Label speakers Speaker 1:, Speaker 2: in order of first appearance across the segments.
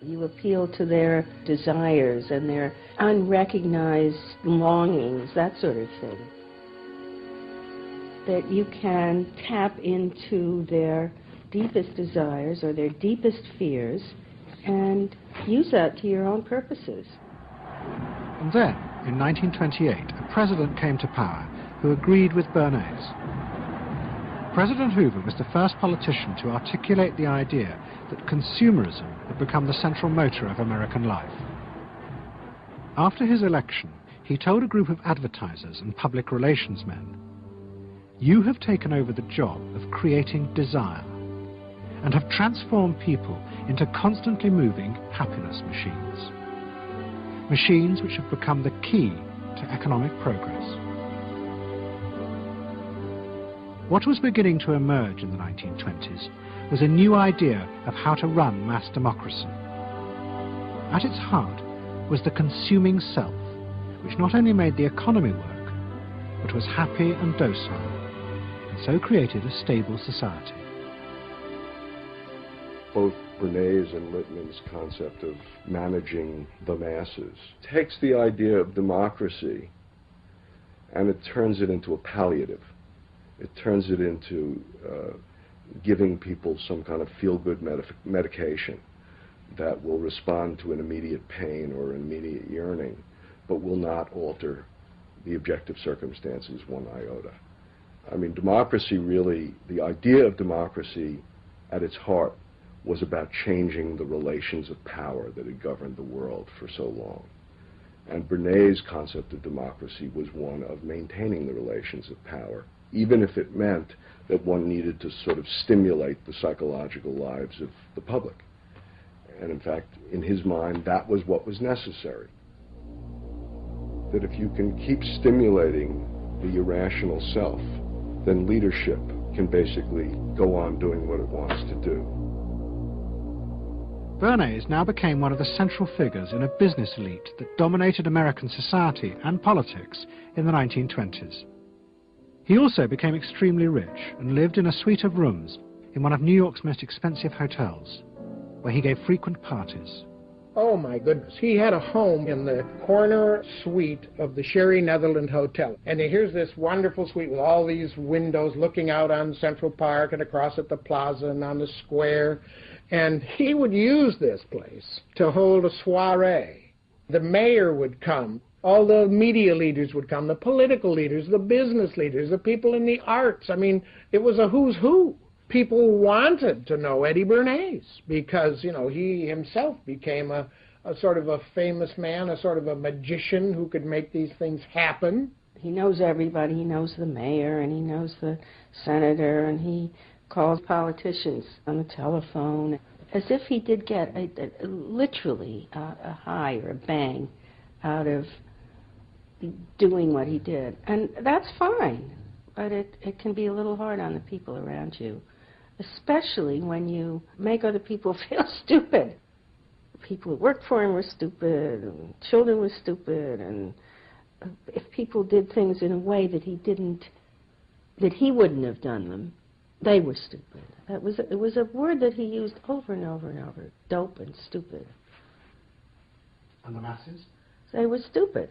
Speaker 1: You appeal to their desires and their unrecognized longings, that sort of thing. That you can tap into their deepest desires or their deepest fears and use that to your own purposes.
Speaker 2: And then, in 1928, a president came to power who agreed with Bernays. President Hoover was the first politician to articulate the idea that consumerism had become the central motor of American life. After his election, he told a group of advertisers and public relations men, "You have taken over the job of creating desire and have transformed people into constantly moving happiness machines. Machines which have become the key to economic progress." What was beginning to emerge in the 1920s was a new idea of how to run mass democracy. At its heart was the consuming self, which not only made the economy work, but was happy and docile, and so created a stable society.
Speaker 3: Both Bernays and Littman's concept of managing the masses takes the idea of democracy and it turns it into a palliative. It turns it into giving people some kind of feel-good medication that will respond to an immediate pain or an immediate yearning, but will not alter the objective circumstances one iota. I mean, democracy really, the idea of democracy at its heart was about changing the relations of power that had governed the world for so long. And Bernays' concept of democracy was one of maintaining the relations of power, even if it meant that one needed to sort of stimulate the psychological lives of the public. And in fact, in his mind, that was what was necessary. That if you can keep stimulating the irrational self, then leadership can basically go on doing what it wants to do.
Speaker 2: Bernays now became one of the central figures in a business elite that dominated American society and politics in the 1920s. He also became extremely rich and lived in a suite of rooms in one of New York's most expensive hotels, where he gave frequent parties.
Speaker 4: Oh my goodness, he had a home in the corner suite of the Sherry Netherland Hotel. And here's this wonderful suite with all these windows looking out on Central Park and across at the plaza and on the square. And he would use this place to hold a soiree. The mayor would come. All the media leaders would come, the political leaders, the business leaders, the people in the arts. I mean, it was a who's who. People wanted to know Eddie Bernays because, you know, he himself became a sort of a famous man, a sort of a magician who could make these things happen.
Speaker 1: He knows everybody. He knows the mayor and he knows the senator, and he calls politicians on the telephone as if he did get literally a high or a bang out of doing what he did. And that's fine, but it can be a little hard on the people around you, especially when you make other people feel stupid. People who worked for him were stupid, and children were stupid, and if people did things in a way that he wouldn't have done them, they were stupid. It was a word that he used over and over and over, dope and stupid.
Speaker 2: And the masses?
Speaker 1: They were stupid.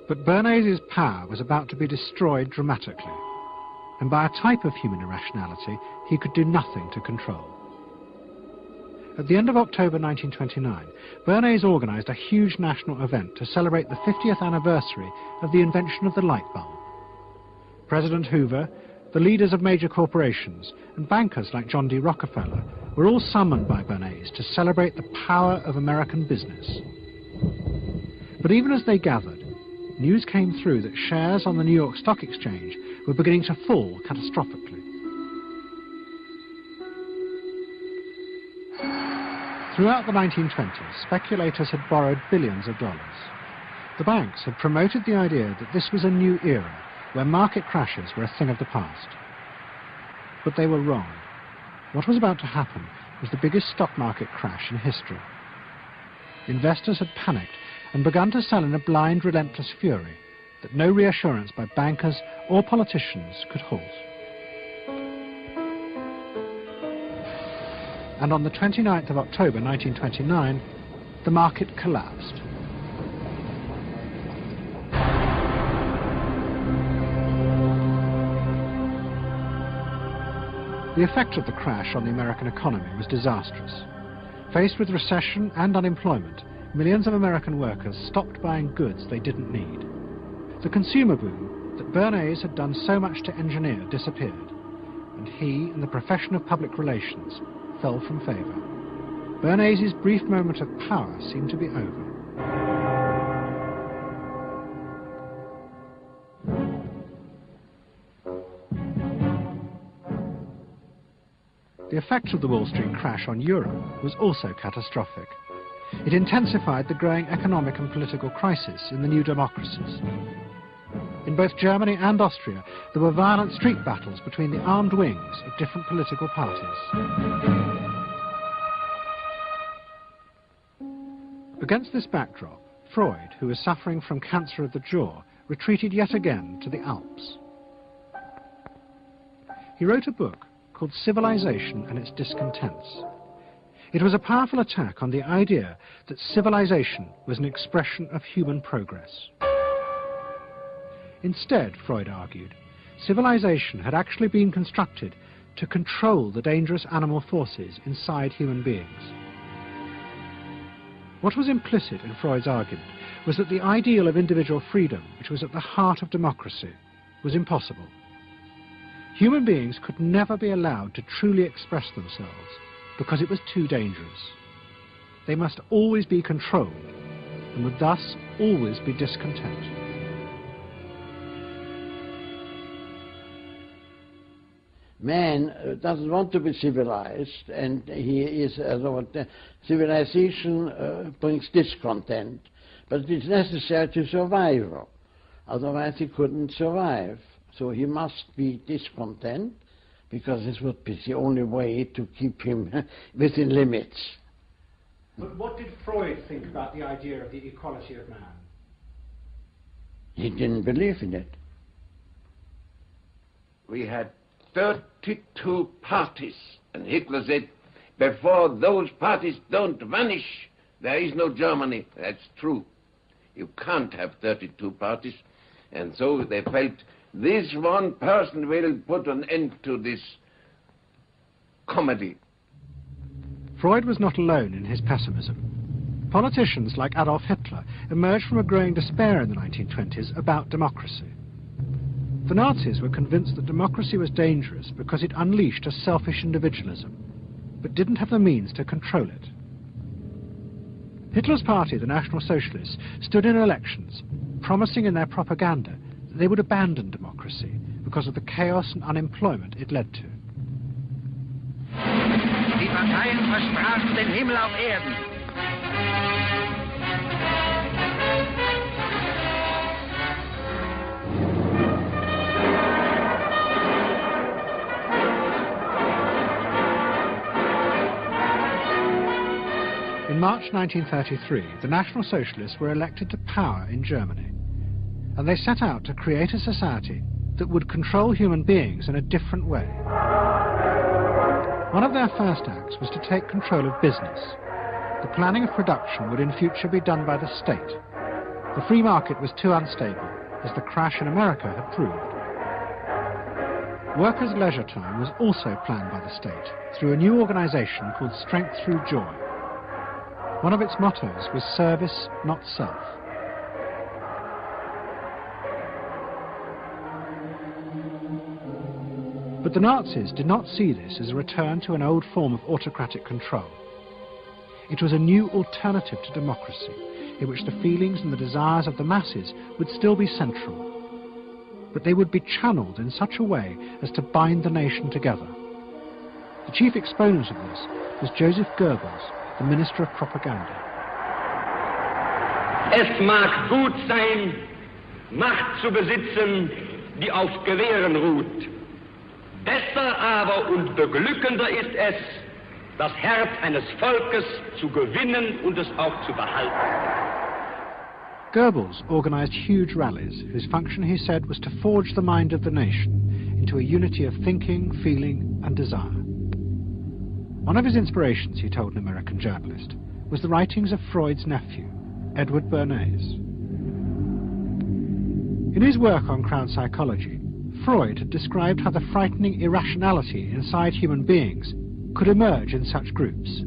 Speaker 2: But Bernays' power was about to be destroyed dramatically, and by a type of human irrationality he could do nothing to control. At the end of October 1929, Bernays organized a huge national event to celebrate the 50th anniversary of the invention of the light bulb. President Hoover, the leaders of major corporations, and bankers like John D. Rockefeller were all summoned by Bernays to celebrate the power of American business. But even as they gathered, news came through that shares on the New York Stock Exchange were beginning to fall catastrophically. Throughout the 1920s, speculators had borrowed billions of dollars. The banks had promoted the idea that this was a new era where market crashes were a thing of the past. But they were wrong. What was about to happen was the biggest stock market crash in history. Investors had panicked and begun to sell in a blind, relentless fury that no reassurance by bankers or politicians could halt. and on the 29th of October 1929, the market collapsed. The effect of the crash on the American economy was disastrous. Faced with recession and unemployment, millions of American workers stopped buying goods they didn't need. The consumer boom that Bernays had done so much to engineer disappeared, and he and the profession of public relations fell from favour. Bernays' brief moment of power seemed to be over. The effect of the Wall Street crash on Europe was also catastrophic. It intensified the growing economic and political crisis in the new democracies. In both Germany and Austria, there were violent street battles between the armed wings of different political parties. Against this backdrop, Freud, who was suffering from cancer of the jaw, retreated yet again to the Alps. He wrote a book called Civilization and Its Discontents. It was a powerful attack on the idea that civilization was an expression of human progress. Instead, Freud argued, civilization had actually been constructed to control the dangerous animal forces inside human beings. What was implicit in Freud's argument was that the ideal of individual freedom, which was at the heart of democracy, was impossible. Human beings could never be allowed to truly express themselves because it was too dangerous. They must always be controlled and would thus always be discontent.
Speaker 5: Man doesn't want to be civilized, and he is civilization brings discontent, but it is necessary to survival. Otherwise he couldn't survive. So he must be discontent, because this would be the only way to keep him within limits.
Speaker 2: But what did Freud think about the idea of the equality of man?
Speaker 5: He didn't believe in it.
Speaker 6: We had 32 parties, and Hitler said, before those parties don't vanish, there is no Germany. That's true. You can't have 32 parties, and so they felt this one person will put an end to this comedy.
Speaker 2: Freud was not alone in his pessimism. Politicians like Adolf Hitler emerged from a growing despair in the 1920s about democracy. The Nazis were convinced that democracy was dangerous because it unleashed a selfish individualism, but didn't have the means to control it. Hitler's party, the National Socialists, stood in elections, promising in their propaganda that they would abandon democracy because of the chaos and unemployment it led to.
Speaker 7: Die Parteien versprachen den Himmel auf Erden.
Speaker 2: In March 1933, the National Socialists were elected to power in Germany, and they set out to create a society that would control human beings in a different way. One of their first acts was to take control of business. The planning of production would in future be done by the state. The free market was too unstable, as the crash in America had proved. Workers' leisure time was also planned by the state through a new organization called Strength Through Joy. One of its mottos was service, not self. But the Nazis did not see this as a return to an old form of autocratic control. It was a new alternative to democracy, in which the feelings and the desires of the masses would still be central, but they would be channeled in such a way as to bind the nation together. The chief exponent of this was Joseph Goebbels, the Minister of Propaganda.
Speaker 8: Es mag gut sein, Macht zu besitzen, die auf Gewehren ruht. Besser aber und beglückender ist es, das Herz eines Volkes zu gewinnen und es auch zu behalten.
Speaker 2: Goebbels organized huge rallies whose function, he said, was to forge the mind of the nation into a unity of thinking, feeling and desire. One of his inspirations, he told an American journalist, was the writings of Freud's nephew, Edward Bernays. In his work on Crown Psychology, Freud had described how the frightening irrationality inside human beings could emerge in such groups.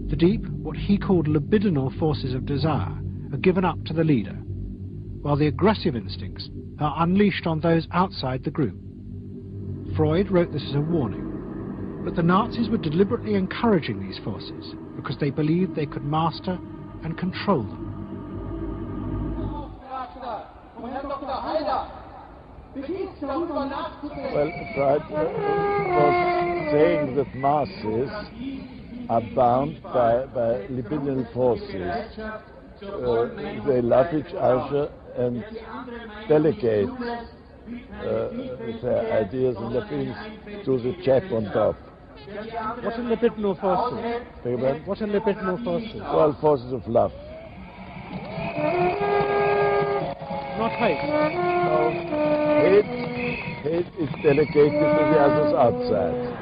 Speaker 2: The deep, what he called libidinal forces of desire, are given up to the leader, while the aggressive instincts are unleashed on those outside the group. Freud wrote this as a warning, but the Nazis were deliberately encouraging these forces because they believed they could master and control them.
Speaker 9: Well, Freud was saying that masses are bound by libidinal forces. They love each other and delegate their ideas and their feelings to the chap on top.
Speaker 2: What are libidinal forces? What are libidinal forces?
Speaker 9: Well, forces of love.
Speaker 2: Not hate.
Speaker 9: No, hate is delegated to the others outside.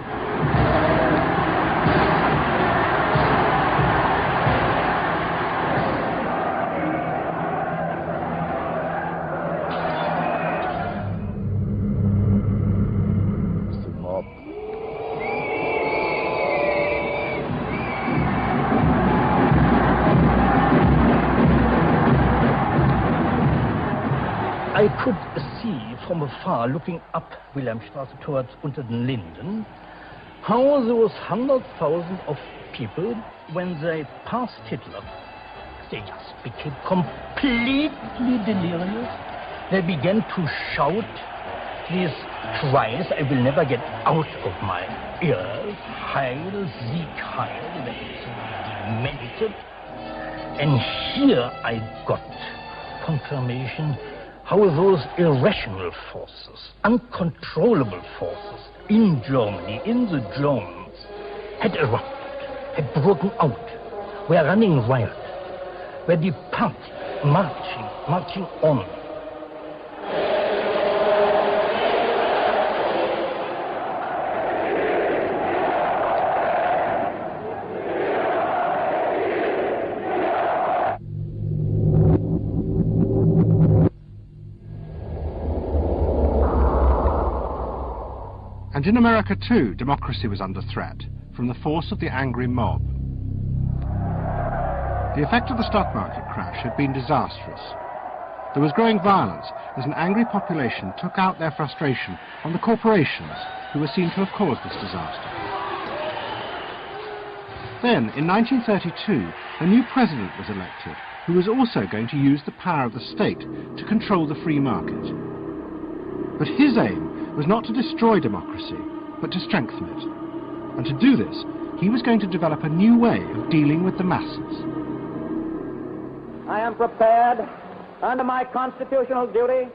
Speaker 10: I could see from afar, looking up Wilhelmstraße towards Unter den Linden, how those 100,000 of people, when they passed Hitler, they just became completely delirious. They began to shout these cries I will never get out of my ears. Heil, Sieg, Heil. They demented. And here I got confirmation how those irrational forces, uncontrollable forces in Germany, in the Germans, had erupted, had broken out, were running riot, were departing, marching on.
Speaker 2: And in America too, democracy was under threat from the force of the angry mob. The effect of the stock market crash had been disastrous. There was growing violence as an angry population took out their frustration on the corporations who were seen to have caused this disaster. Then, in 1932, a new president was elected who was also going to use the power of the state to control the free market. But his aim was not to destroy democracy, but to strengthen it. And to do this, he was going to develop a new way of dealing with the masses.
Speaker 11: I am prepared, under my constitutional duty,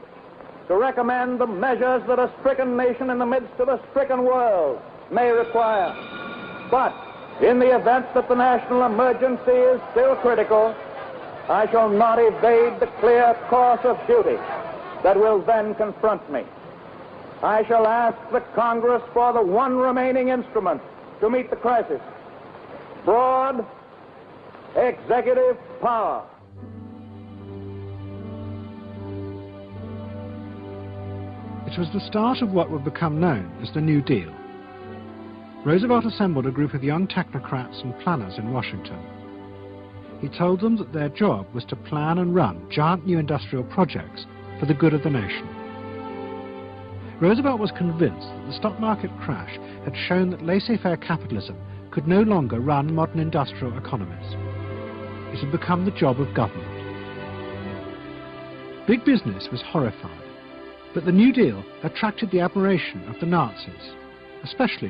Speaker 11: to recommend the measures that a stricken nation in the midst of a stricken world may require. But in the event that the national emergency is still critical, I shall not evade the clear course of duty that will then confront me. I shall ask the Congress for the one remaining instrument to meet the crisis: broad executive power.
Speaker 2: It was the start of what would become known as the New Deal. Roosevelt assembled a group of young technocrats and planners in Washington. He told them that their job was to plan and run giant new industrial projects for the good of the nation. Roosevelt was convinced that the stock market crash had shown that laissez-faire capitalism could no longer run modern industrial economies. It had become the job of government. Big business was horrified, but the New Deal attracted the admiration of the Nazis, especially